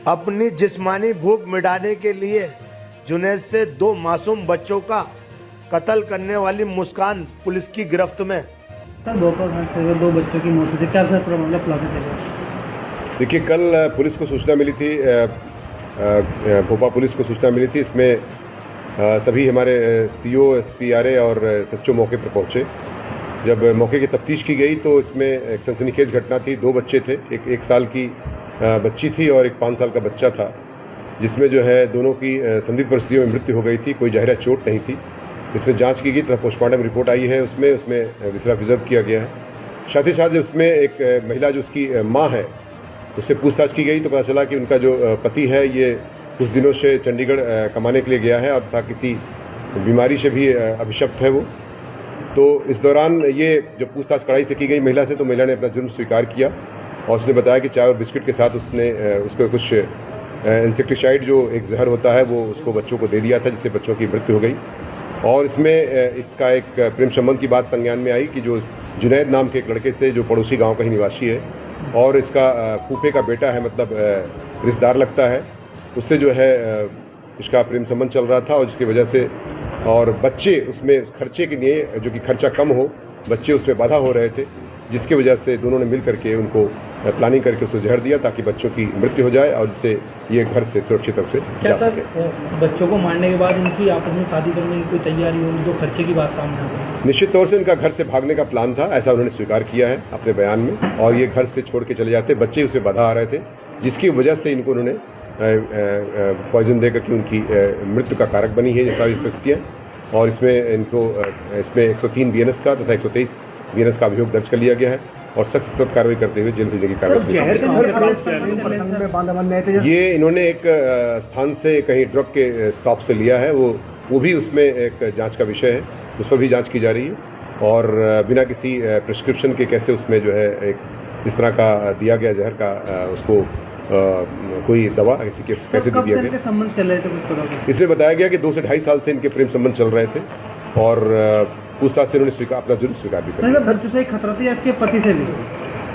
अपनी जिस्मानी भूख मिटाने के लिए जुनैद से 2 मासूम बच्चों का कत्ल करने वाली मुस्कान पुलिस की गिरफ्त में। सर भोपाल में 2 बच्चों की मौत हुई, क्या सर प्रॉब्लम है? देखिए, कल पुलिस को सूचना मिली थी, भोपाल पुलिस को सूचना मिली थी। इसमें सभी हमारे सीओ, एसपीआरए और एसएचओ मौके पर पहुंचे। जब मौके की तफ्तीश की गई तो इसमें एक सनसनीखेज घटना थी। 2 बच्चे थे, एक 1 साल की बच्ची थी और एक 5 साल का बच्चा था, जिसमें जो है दोनों की संदिग्ध परिस्थितियों में मृत्यु हो गई थी। कोई जहरा चोट नहीं थी। इसमें जांच की गई तो पोस्टमार्टम रिपोर्ट आई है, उसमें विसरा प्रिजर्व किया गया है। साथ ही साथ उसमें एक महिला जो उसकी माँ है, उससे पूछताछ की गई तो पता चला कि उनका जो पति है ये कुछ दिनों से चंडीगढ़ कमाने के लिए गया है और था किसी बीमारी से भी अभिशप्त है वो। तो इस दौरान ये जब पूछताछ कड़ाई से की गई महिला से, तो महिला ने अपना जुर्म स्वीकार किया और उसने बताया कि चाय और बिस्किट के साथ उसने उसको कुछ इंसेक्टिसाइड जो एक जहर होता है वो उसको बच्चों को दे दिया था, जिससे बच्चों की मृत्यु हो गई। और इसमें इसका एक प्रेम संबंध की बात संज्ञान में आई कि जो जुनैद नाम के एक लड़के से, जो पड़ोसी गांव का ही निवासी है और इसका फूफे का बेटा है, मतलब रिश्तेदार लगता है, उससे जो है इसका प्रेम संबंध चल रहा था और जिसकी वजह से और बच्चे उसमें खर्चे के लिए, जो कि खर्चा कम हो, बच्चे उसमें बाधा हो रहे थे, जिसकी वजह से दोनों ने मिल करके उनको प्लानिंग करके उसको जहर दिया ताकि बच्चों की मृत्यु हो जाए और जिससे ये घर से सुरक्षित रूप से जा सके। बच्चों को मारने के बाद इनकी आपस में शादी करने की कोई तैयारी हो, जो खर्चे की बात सामने आ गई? निश्चित तौर से इनका घर से भागने का प्लान था, ऐसा उन्होंने स्वीकार किया है अपने बयान में। और ये घर से छोड़ के चले जाते, बच्चे उसमें बाधा आ रहे थे, जिसकी वजह से इनको उन्होंने पॉइजन देकर के उनकी मृत्यु का कारक बनी है ये सारी परिस्थितियाँ। और इसमें 103 बीएनएस का तथा 123 बीएनएस का अभियोग दर्ज कर लिया गया है और सख्त कार्रवाई करते हुए जेल भेजने की कार्रवाई। ये इन्होंने एक स्थान से कहीं ड्रग के शॉप से लिया है, वो भी उसमें एक जांच का विषय है, उस पर भी जांच की जा रही है। और बिना किसी प्रिस्क्रिप्शन के कैसे उसमें जो है एक इस तरह का दिया गया जहर का उसको कोई दवा कैसे दिया गया। संबंध चल रहे थे इसमें बताया गया कि 2 से 2.5 साल से इनके प्रेम संबंध चल रहे थे और पूछताछ से उन्होंने अपना जुर्म स्वीकार भी कर लिया। बच्चों से खतरा थी आपके पति से भी?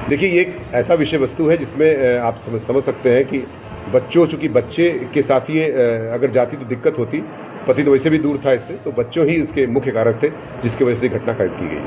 देखिए, ये एक ऐसा विषय वस्तु है जिसमें आप समझ सकते हैं कि बच्चों, चूंकि बच्चे के साथ ये अगर जाती तो दिक्कत होती, पति तो वैसे भी दूर था इससे, तो बच्चों ही इसके मुख्य कारक थे जिसकी वजह से घटना कायम की गई।